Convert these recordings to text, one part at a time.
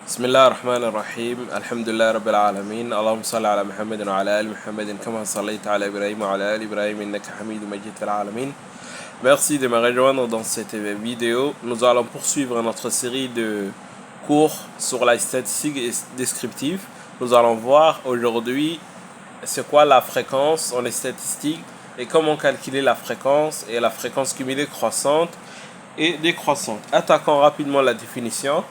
بسم الله الرحمن الرحيم الحمد لله رب العالمين اللهم صل على محمد وعلى آل محمد كما صليت على إبراهيم وعلى آل إبراهيم إنك حميد مجيد في العالمين. Merci de me rejoindre dans cette vidéo. Nous allons poursuivre notre série de cours sur la statistique descriptive. Nous allons voir aujourd'hui c'est quoi la fréquence en statistique et comment calculer la fréquence et la fréquence cumulée croissante et décroissante. Attaquons rapidement la définition.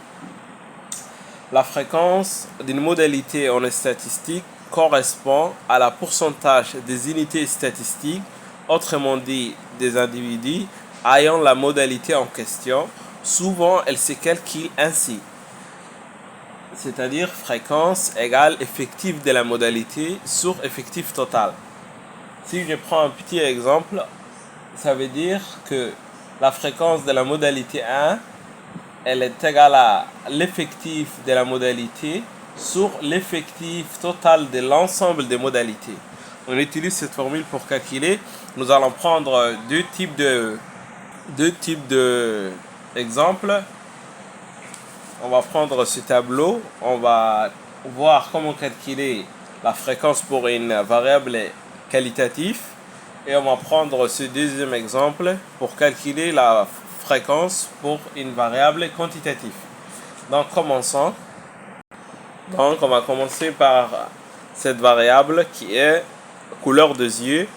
La fréquence d'une modalité en statistique correspond à la pourcentage des unités statistiques, autrement dit des individus ayant la modalité en question. Souvent, elle se calcule ainsi, c'est-à-dire fréquence égale effectif de la modalité sur effectif total. Si je prends un petit exemple, ça veut dire que la fréquence de la modalité 1 elle est égale à l'effectif de la modalité sur l'effectif total de l'ensemble des modalités. On utilise cette formule pour calculer. Nous allons prendre deux types de exemples. On va prendre ce tableau. On va voir comment calculer la fréquence pour une variable qualitative. Et on va prendre ce deuxième exemple pour calculer la fréquence pour une variable quantitative. Donc commençons. Donc on va commencer par cette variable qui est couleur des yeux.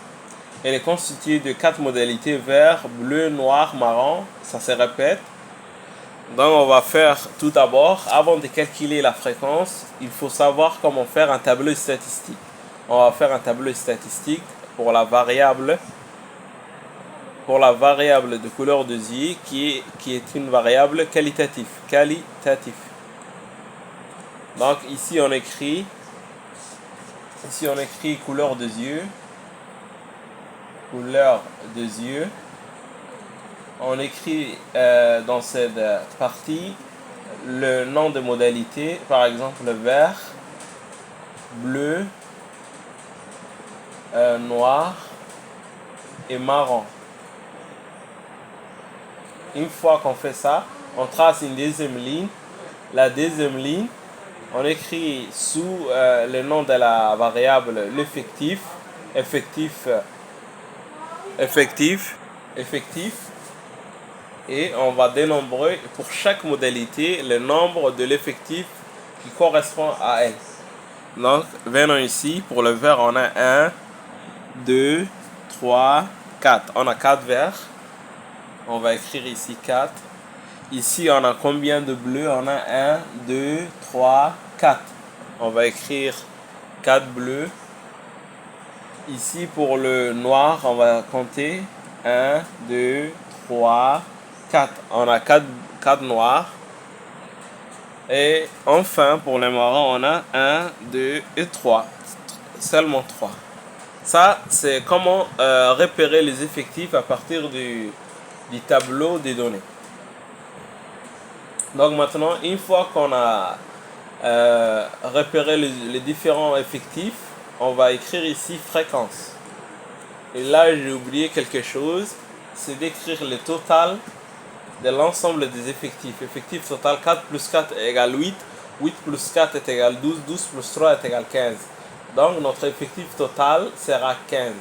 Elle est constituée de 4 modalités: vert, bleu, noir, marron. Ça se répète. Donc on va faire tout d'abord, avant de calculer la fréquence, il faut savoir comment faire un tableau statistique. On va faire un tableau statistique pour la variable de couleur des yeux qui est une variable qualitative. Donc ici on écrit couleur des yeux. On écrit dans cette partie le nom de modalité, par exemple vert, bleu, noir et marron. Une fois qu'on fait ça, on trace une deuxième ligne. La deuxième ligne, on écrit sous le nom de la variable l'effectif, et on va dénombrer pour chaque modalité le nombre de l'effectif qui correspond à elle. Donc, venons ici, pour le vert, on a 1, 2, 3, 4. On a 4 verts. On va écrire ici 4. Ici, on a combien de bleus? On a 1, 2, 3, 4. On va écrire 4 bleus. Ici, pour le noir, on va compter 1, 2, 3, 4. On a 4 noirs. Et enfin, pour les marrons, on a 1, 2 et 3. Seulement 3. Ça, c'est comment repérer les effectifs à partir du tableau des données. Donc maintenant, une fois qu'on a repéré les différents effectifs, on va écrire ici fréquence. Et là, j'ai oublié quelque chose, c'est d'écrire le total de l'ensemble des effectifs. Effectif total 4 plus 4 égale 8, 8 plus 4 est égal 12, 12 plus 3 est égal 15. Donc notre effectif total sera 15.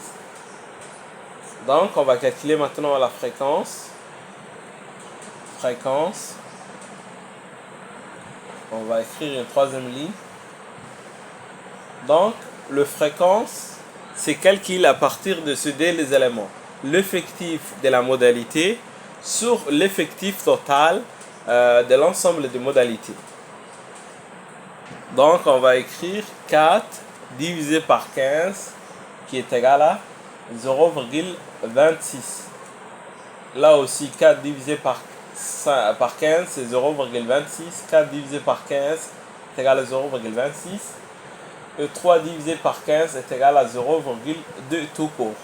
Donc on va calculer maintenant la fréquence. On va écrire une troisième ligne. Donc le fréquence c'est calculé à partir de ces deux éléments. L'effectif de la modalité sur l'effectif total de l'ensemble des modalités. Donc on va écrire 4 divisé par 15 qui est égal à 0,26. Là aussi 4 divisé par 15 c'est 0,26. 4 divisé par 15 est égal à 0,26. Et 3 divisé par 15 est égal à 0,2 tout court.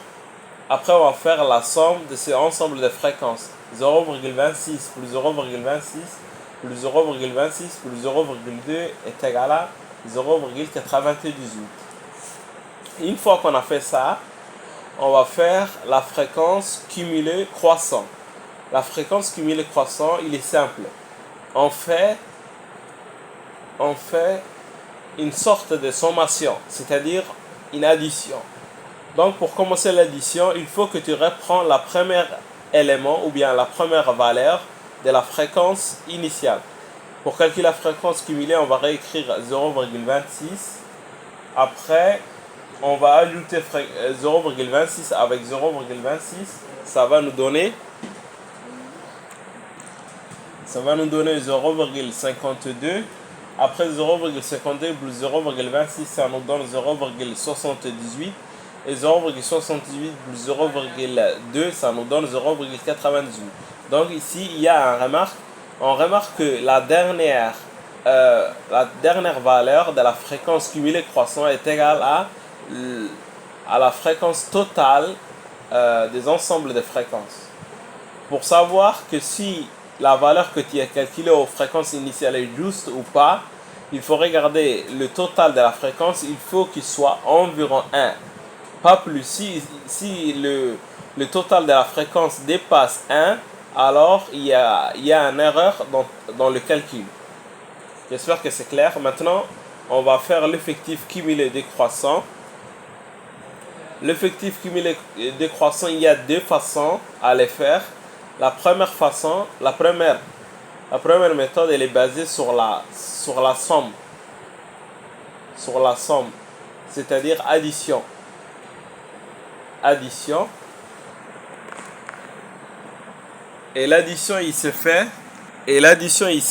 Après on va faire la somme de ces ensembles de fréquences. 0,26 plus 0,26 plus 0,26 plus 0,2 est égal à 0,98. Une fois qu'on a fait ça, on va faire la fréquence cumulée croissant. La fréquence cumulée croissant, il est simple. On fait on fait une sorte de sommation, c'est-à-dire une addition. Donc pour commencer l'addition, il faut que tu reprends la première élément ou bien la première valeur de la fréquence initiale. Pour calculer la fréquence cumulée, on va réécrire 0,26. Après, on va ajouter 0,26 avec 0,26. Ça va nous donner 0,52. Après 0,52 plus 0,26, ça nous donne 0,78. Et 0,78 plus 0,2, ça nous donne 0,98. Donc ici, il y a une remarque. On remarque que la dernière valeur de la fréquence cumulée croissante est égale à la fréquence totale des ensembles de fréquences. Pour savoir que si la valeur que tu as calculée aux fréquences initiales est juste ou pas, il faut regarder le total de la fréquence. Il faut qu'il soit environ 1. Pas plus. Si le total de la fréquence dépasse 1, alors il y a une erreur dans le calcul. J'espère que c'est clair. Maintenant, on va faire l'effectif cumulé décroissant. L'effectif cumulé décroissant, il y a deux façons à le faire. La première méthode, elle est basée sur la somme. Sur la somme, c'est-à-dire addition. Et l'addition il se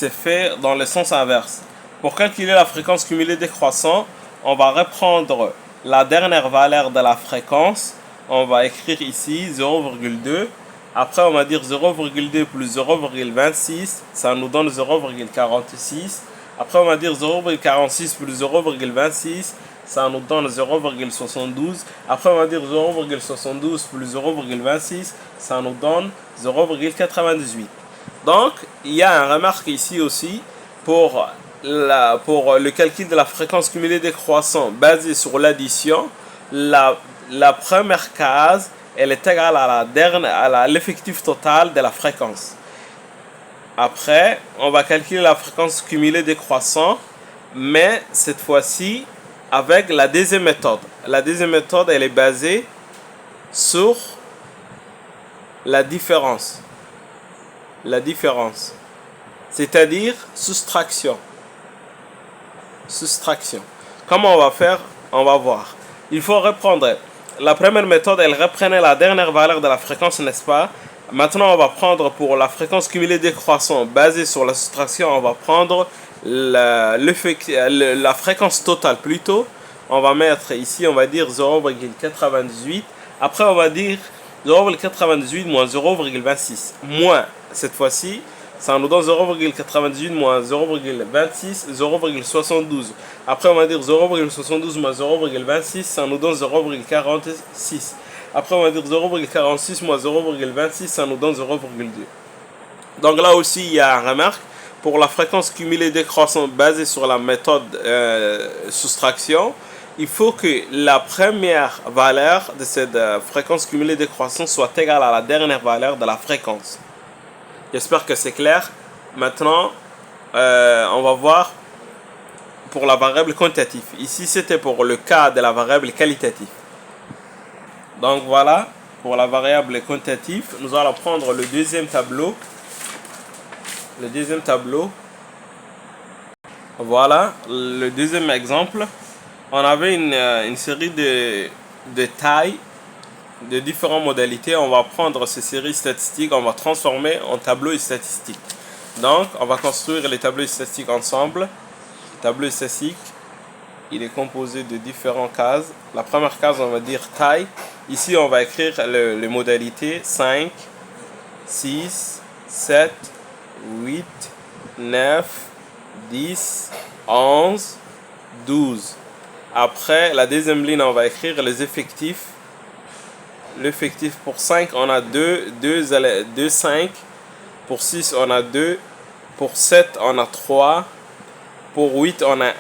fait dans le sens inverse. Pour calculer la fréquence cumulée décroissant, on va reprendre la dernière valeur de la fréquence. On va écrire ici 0,2. Après on va dire 0,2 plus 0,26, ça nous donne 0,46. Après on va dire 0,46 plus 0,26, ça nous donne 0,72. Après on va dire 0,72 plus 0,26, ça nous donne 0,98. Donc il y a une remarque ici aussi pour le calcul de la fréquence cumulée décroissant basée sur l'addition. La première case, elle est égale à l'effectif total de la fréquence. Après, on va calculer la fréquence cumulée décroissant, mais cette fois-ci avec la deuxième méthode. La deuxième méthode, elle est basée sur la différence. C'est-à-dire soustraction. Comment on va faire? On va voir. Il faut reprendre. La première méthode, elle reprenait la dernière valeur de la fréquence, n'est-ce pas? Maintenant, on va prendre pour la fréquence cumulée décroissante basée sur la soustraction, on va prendre la fréquence totale plutôt. On va mettre ici, on va dire 0,98. Après, on va dire 0,98 moins 0,26. Moins, cette fois-ci, ça nous donne 0,98 moins 0,26, 0,72. Après, on va dire 0,72 moins 0,26, ça nous donne 0,46. Après, on va dire 0,46 moins 0,26, ça nous donne 0,2. Donc là aussi, il y a une remarque. Pour la fréquence cumulée décroissante basée sur la méthode soustraction, il faut que la première valeur de cette fréquence cumulée décroissante soit égale à la dernière valeur de la fréquence. J'espère que c'est clair. Maintenant, on va voir pour la variable quantitative. Ici, c'était pour le cas de la variable qualitative. Donc voilà, pour la variable quantitative, nous allons prendre le deuxième tableau. Voilà, le deuxième exemple. On avait une série de tailles, de différentes modalités. On va prendre ces séries statistiques, on va transformer en tableaux statistiques. Donc, on va construire les tableaux statistiques ensemble. Le tableau statistique, il est composé de différentes cases. La première case, on va dire taille. Ici, on va écrire les modalités 5, 6, 7, 8, 9, 10, 11, 12. Après, la deuxième ligne, on va écrire les effectifs. L'effectif pour 5, on a 2, 5. Pour 6, on a 2. Pour 7, on a 3. Pour 8, on a 1.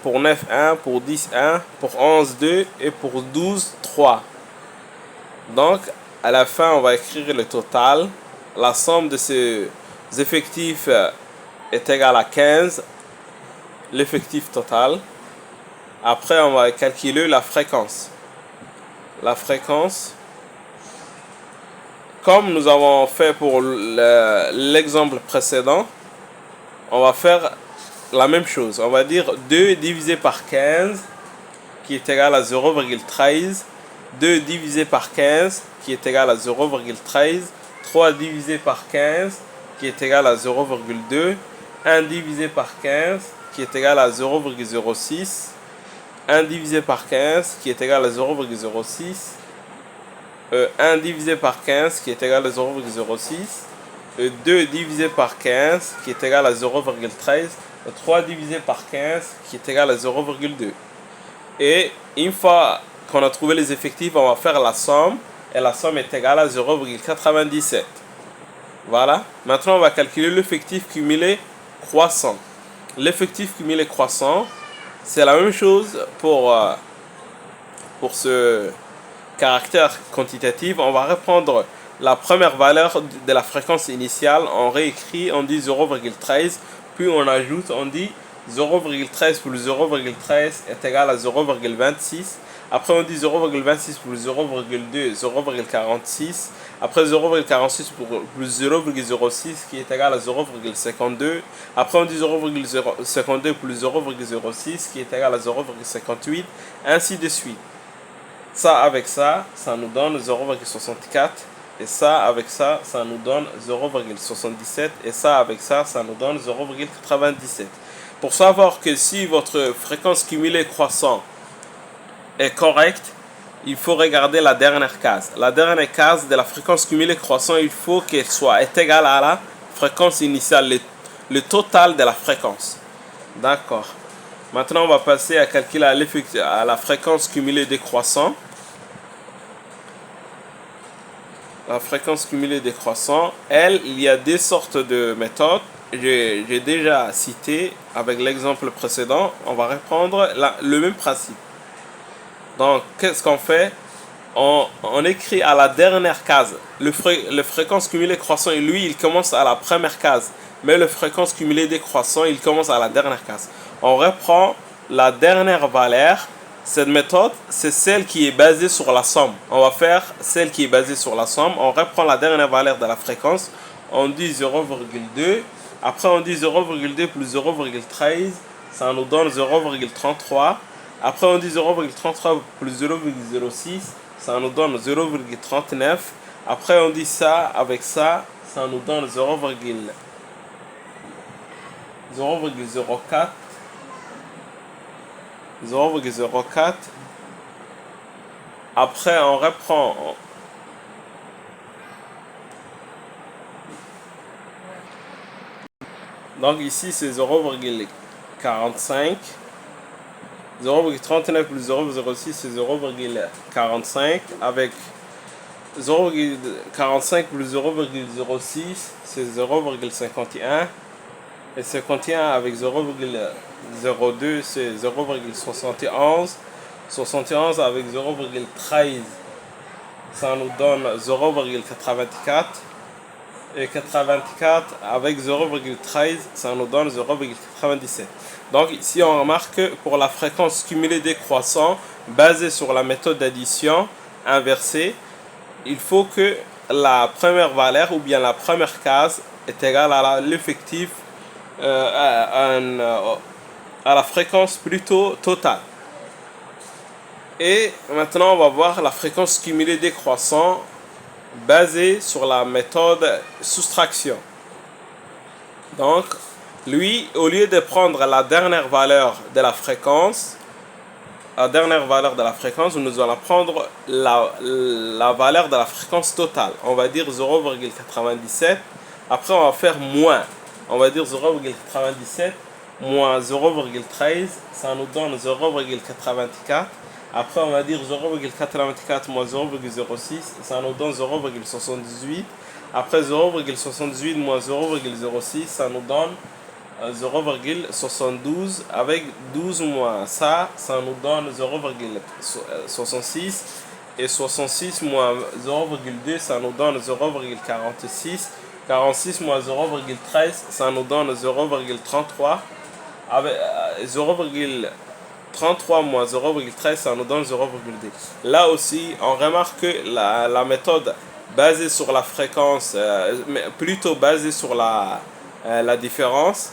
Pour 9, 1. Pour 10, 1. Pour 11, 2. Et pour 12, 3. Donc, à la fin, on va écrire le total. La somme de ces effectifs est égale à 15. l'effectif total. Après, on va calculer la fréquence. La fréquence, comme nous avons fait pour l'exemple précédent, on va faire la même chose. On va dire 2 divisé par 15 qui est égal à 0,13. 2 divisé par 15 qui est égal à 0,13. 3 divisé par 15 qui est égal à 0,2. 1 divisé par 15 qui est égal à 0,06. 1 divisé par 15 qui est égal à 0,06. 1 divisé par 15 qui est égal à 0,06. 2 divisé par 15 qui est égal à 0,13. 3 divisé par 15 qui est égal à 0,2. Et une fois qu'on a trouvé les effectifs, on va faire la somme. Et la somme est égale à 0,97. Voilà. Maintenant, on va calculer l'effectif cumulé croissant. L'effectif cumulé croissant, c'est la même chose pour ce caractère quantitatif. On va reprendre la première valeur de la fréquence initiale, on réécrit, on dit 0,13, puis on ajoute, on dit 0,13 plus 0,13 est égal à 0,26. Après on dit 0,26 plus 0,2, 0,46. Après 0,46 plus 0,06 qui est égal à 0,52. Après on dit 0,52 plus 0,06 qui est égal à 0,58. Ainsi de suite. Ça avec ça, ça nous donne 0,64. Et ça avec ça, ça nous donne 0,77. Et ça avec ça, ça nous donne 0,97. Pour savoir que si votre fréquence cumulée croissant est correcte, il faut regarder la dernière case. La dernière case de la fréquence cumulée croissant, il faut qu'elle soit égale à la fréquence initiale, le total de la fréquence. D'accord. Maintenant, on va passer à calculer à la fréquence cumulée décroissant. La fréquence cumulée décroissant, elle, il y a des sortes de méthodes. J'ai déjà cité avec l'exemple précédent. On va reprendre le même principe. Donc, qu'est-ce qu'on fait? On écrit à la dernière case. Le fréquence cumulée croissant, lui, il commence à la première case. Mais le fréquence cumulée décroissant, il commence à la dernière case. On reprend la dernière valeur. Cette méthode, c'est celle qui est basée sur la somme. On va faire celle qui est basée sur la somme. On reprend la dernière valeur de la fréquence. On dit 0,2. Après, on dit 0,2 plus 0,13. Ça nous donne 0,33. Après, on dit 0,33 plus 0,06. Ça nous donne 0,39. Après, on dit ça avec ça. Ça nous donne 0,04. 0,04. Après, on reprend. Donc ici, c'est 0,45. 0,39 plus 0,06, c'est 0,45. Avec 0,45 plus 0,06, c'est 0,51. Et 51 avec 0,02, c'est 0,71. 71 avec 0,13, ça nous donne 0,84. Et 84 avec 0,13, ça nous donne 0,97. Donc ici, on remarque que pour la fréquence cumulée décroissant basée sur la méthode d'addition inversée, il faut que la première valeur ou bien la première case est égale à l'effectif à la fréquence plutôt totale. Et maintenant, on va voir la fréquence cumulée décroissant basée sur la méthode soustraction. Donc, lui, au lieu de prendre la dernière valeur de la fréquence, nous allons prendre la valeur de la fréquence totale. On va dire 0,97. Après, on va faire moins. On va dire 0,97 moins 0,13. Ça nous donne 0,84. Après, on va dire 0,84 moins 0,06. Ça nous donne 0,78. Après, 0,78 moins 0,06. Ça nous donne 0,72. Avec 12 moins ça nous donne 0,66. Et 66 moins 0,2, ça nous donne 0,46. 46 moins 0,13, ça nous donne 0,33. avec 0,33 moins 0,13, ça nous donne 0,2. Là aussi, on remarque que la méthode basée sur la fréquence, mais plutôt basée sur la différence,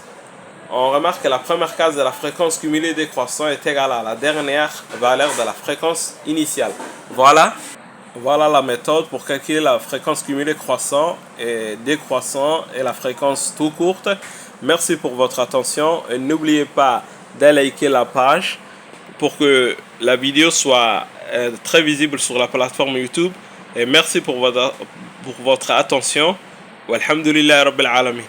on remarque que la première case de la fréquence cumulée décroissant est égale à la dernière valeur de la fréquence initiale. Voilà la méthode pour calculer la fréquence cumulée croissant et décroissant et la fréquence tout courte. Merci pour votre attention et n'oubliez pas de liker la page pour que la vidéo soit très visible sur la plateforme YouTube. Et merci pour votre attention. Walhamdulillahi Rabbil Alamin.